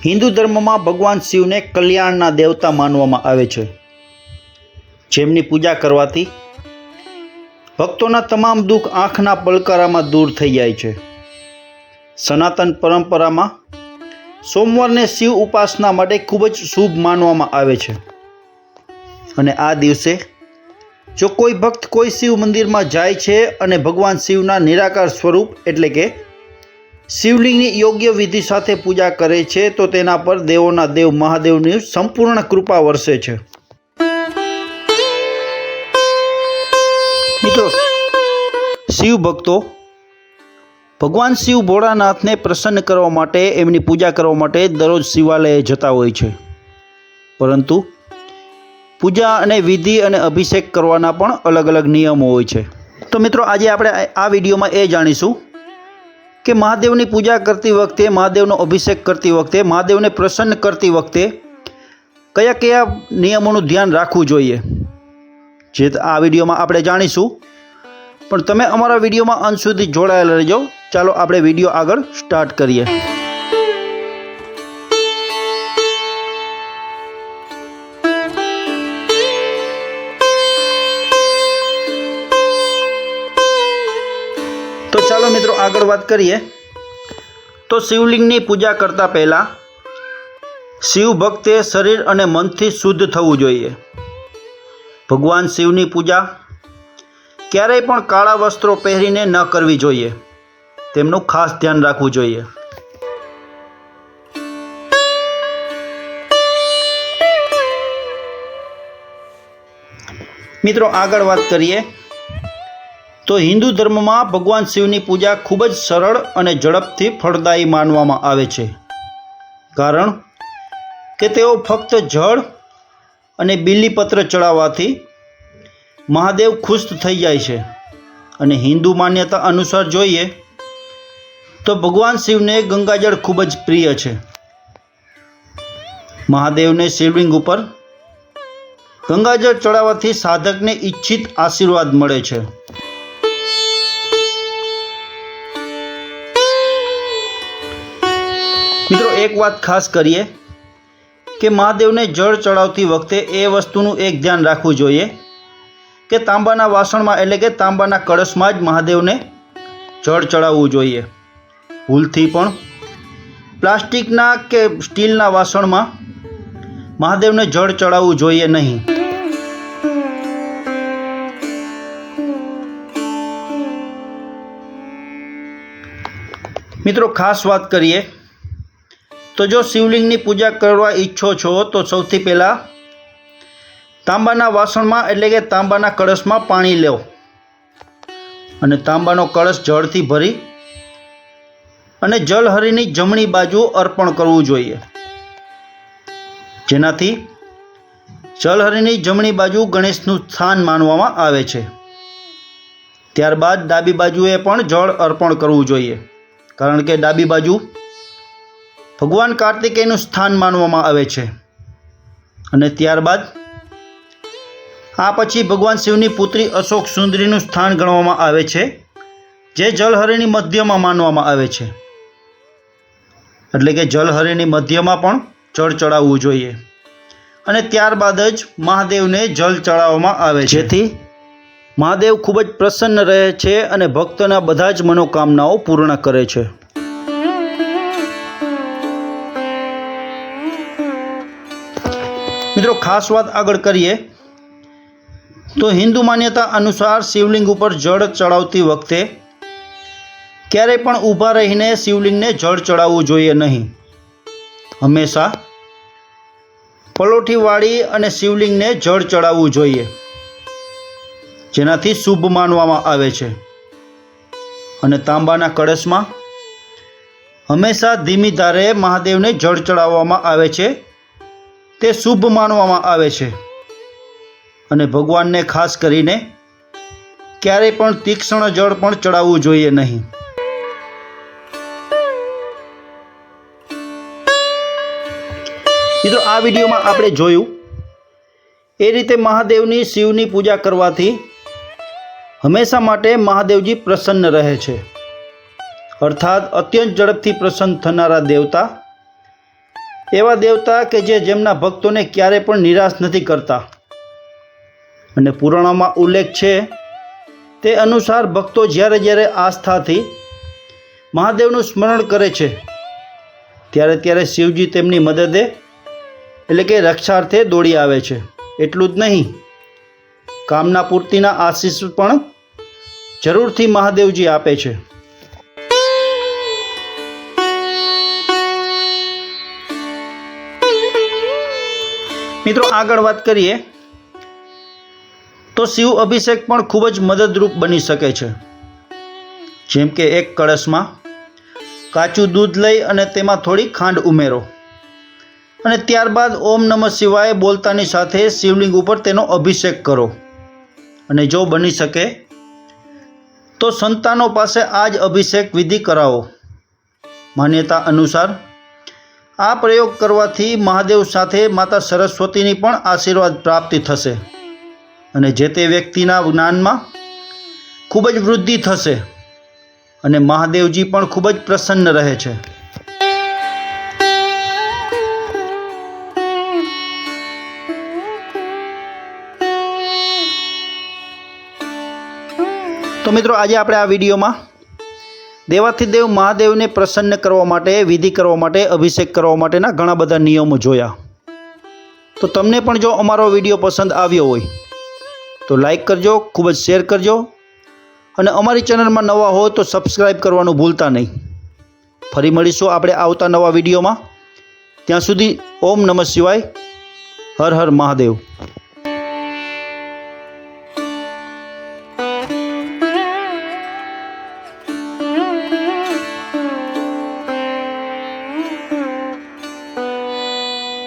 હિન્દુ ધર્મમાં ભગવાન શિવને કલ્યાણના દેવતા માનવામાં આવે છે, જેમની પૂજા કરવાથી ભક્તોના તમામ દુઃખ આંખના પલકારામાં દૂર થઈ જાય છે. સનાતન પરંપરામાં સોમવારને શિવ ઉપાસના માટે ખૂબ જ શુભ માનવામાં આવે છે અને આ દિવસે જો કોઈ ભક્ત કોઈ શિવ મંદિરમાં જાય છે અને ભગવાન શિવના નિરાકાર સ્વરૂપ એટલે કે શિવલિંગની યોગ્ય વિધિ સાથે પૂજા કરે છે તો તેના પર દેવોના દેવ મહાદેવની સંપૂર્ણ કૃપા વરસે છે. મિત્રો, શિવ ભક્તો ભગવાન શિવ ભોળાનાથને પ્રસન્ન કરવા માટે એમની પૂજા કરવા માટે દરરોજ શિવાલયે જતા હોય છે, પરંતુ પૂજા અને વિધિ અને અભિષેક કરવાના પણ અલગ અલગ નિયમો હોય છે. તો મિત્રો, આજે આપણે આ વિડીયોમાં એ જાણીશું કે મહાદેવની પૂજા કરતી વખતે, મહાદેવનો અભિષેક કરતી વખતે, મહાદેવને પ્રસન્ન કરતી વખતે કયા કયા નિયમોનું ધ્યાન રાખવું જોઈએ, જે આ વિડીયોમાં આપણે જાણીશું. પણ તમે અમારા વિડીયોમાં અંત સુધી જોડાયેલા રહેજો. ચાલો આપણે વિડીયો આગળ સ્ટાર્ટ કરીએ. તો ચાલો મિત્રો આગળ વાત કરીએ. તો શિવલિંગની પૂજા કરતાં પહેલાં શિવ ભક્તે શરીર અને મનથી શુદ્ધ થવું જોઈએ. ભગવાન શિવની પૂજા ક્યારેય પણ કાળા વસ્ત્રો પહેરીને ન કરવી જોઈએ, તેમનું ખાસ ધ્યાન રાખવું જોઈએ. મિત્રો, આગળ વાત કરીએ તો હિન્દુ ધર્મમાં ભગવાન શિવની પૂજા ખૂબ જ સરળ અને ઝડપથી ફળદાયી માનવામાં આવે છે, કારણ કે તેઓ ફક્ત જળ અને બીલીપત્ર ચડાવવાથી મહાદેવ ખુશ થઈ જાય છે. અને હિન્દુ માન્યતા અનુસાર જોઈએ તો ભગવાન શિવને ગંગાજળ ખૂબ જ પ્રિય છે. મહાદેવને શિવલિંગ ઉપર ગંગાજળ ચડાવવાથી સાધકને ઈચ્છિત આશીર્વાદ મળે છે. મિત્રો, એક વાત ખાસ કરીએ કે મહાદેવને જળ ચડાવતી વખતે એ વસ્તુનું એક ધ્યાન રાખવું જોઈએ કે તાંબાના વાસણમાં એટલે કે તાંબાના કળશમાં જ મહાદેવને જળ ચડાવવું જોઈએ. ભૂલથી પણ પ્લાસ્ટિકના કે સ્ટીલના વાસણમાં મહાદેવને જળ ચડાવવું જોઈએ નહીં. મિત્રો, ખાસ વાત કરીએ તો જો શિવલિંગની પૂજા કરવા ઈચ્છો છો તો સૌથી પહેલાં તાંબાના વાસણમાં એટલે કે તાંબાના કળશમાં પાણી લો અને તાંબાનો કળશ જળથી ભરી અને જલહરીની જમણી બાજુ અર્પણ કરવું જોઈએ, જેનાથી જલહરીની જમણી બાજુ ગણેશનું સ્થાન માનવામાં આવે છે. ત્યારબાદ ડાબી બાજુએ પણ જળ અર્પણ કરવું જોઈએ, કારણ કે ડાબી બાજુ ભગવાન કાર્તિકેયનું સ્થાન માનવામાં આવે છે. અને ત્યારબાદ આ પછી ભગવાન શિવની પુત્રી અશોક સુંદરીનું સ્થાન ગણવામાં આવે છે, જે જલહરીની મધ્યમાં માનવામાં આવે છે. એટલે કે જલહરીની મધ્યમાં પણ જળ ચડાવવું જોઈએ અને ત્યારબાદ જ મહાદેવને જળ ચડાવવામાં આવે છે, જેથી મહાદેવ ખૂબ જ પ્રસન્ન રહે છે અને ભક્તોના બધા જ મનોકામનાઓ પૂર્ણ કરે છે. મિત્રો, ખાસ વાત આગળ કરીએ તો હિન્દુ માન્યતા અનુસાર શિવલિંગ ઉપર જળ ચડાવતી વખતે ક્યારેય પણ ઊભા રહીને શિવલિંગને જળ ચડાવવું જોઈએ નહીં. હંમેશા પલોઠી વાળી અને શિવલિંગને જળ ચડાવવું જોઈએ, જેનાથી શુભ માનવામાં આવે છે. અને તાંબાના કળશમાં હંમેશા ધીમી ધારે મહાદેવને જળ ચડાવવામાં આવે છે, તે શુભ માનવામાં આવે છે. અને ભગવાનને ખાસ કરીને ક્યારેય પણ તીક્ષ્ણ જળ પણ ચડાવવું જોઈએ નહીં. મિત્રો, આ વિડીયોમાં આપણે જોયું એ રીતે મહાદેવની શિવની પૂજા કરવાથી હંમેશા માટે મહાદેવજી પ્રસન્ન રહે છે. અર્થાત અત્યંત ઝડપથી પ્રસન્ન થનારા દેવતા એવા દેવતા કે જેમના ભક્તોને ક્યારે પણ નિરાશ નથી કરતા અને પુરાણોમાં ઉલ્લેખ છે તે અનુસાર ભક્તો જ્યારે જ્યારે આસ્થાથી મહાદેવનું સ્મરણ કરે છે ત્યારે ત્યારે શિવજી તેમની મદદે એટલે કે રક્ષાર્થે દોડી આવે છે। એટલું જ નહીં, કામના પૂર્તિના આશીષ પણ જરૂરથી મહાદેવજી આપે છે। મિત્રો, આગળ વાત કરીએ તો શિવ અભિષેક પણ ખૂબ જ મદદરૂપ બની શકે છે। જેમ કે એક કળશમાં કાચું દૂધ લઈ અને તેમાં થોડી ખાંડ ઉમેરો અને ત્યારબાદ ઓમ નમઃ શિવાય બોલતાની સાથે શિવલિંગ ઉપર તેનો અભિષેક કરો અને જો બની શકે તો સંતાનો પાસે આ જ અભિષેક વિધિ કરાવો। માન્યતા અનુસાર આ પ્રયોગ કરવાથી મહાદેવ સાથે માતા સરસ્વતીની પણ આશીર્વાદ પ્રાપ્તિ થશે અને જે તે વ્યક્તિના જ્ઞાનમાં ખૂબ જ વૃદ્ધિ થશે અને મહાદેવજી પણ ખૂબ જ પ્રસન્ન રહે છે। તો મિત્રો, આજે આપણે આ વિડીયોમાં દેવાધિદેવ મહાદેવને પ્રસન્ન કરવા માટે, વિધિ કરવા માટે, અભિષેક કરવા માટેના ઘણા બધા નિયમો જોયા। તો તમને પણ જો અમારો વિડીયો પસંદ આવ્યો હોય તો લાઈક કરજો, ખૂબ જ શેર કરજો અને અમારી ચેનલમાં નવા હો તો સબસ્ક્રાઈબ કરવાનું ભૂલતા નહીં। ફરી મળીશું આપણે આવતા નવા વિડીયોમાં। ત્યાં સુધી ઓમ નમઃ શિવાય, હર હર મહાદેવ।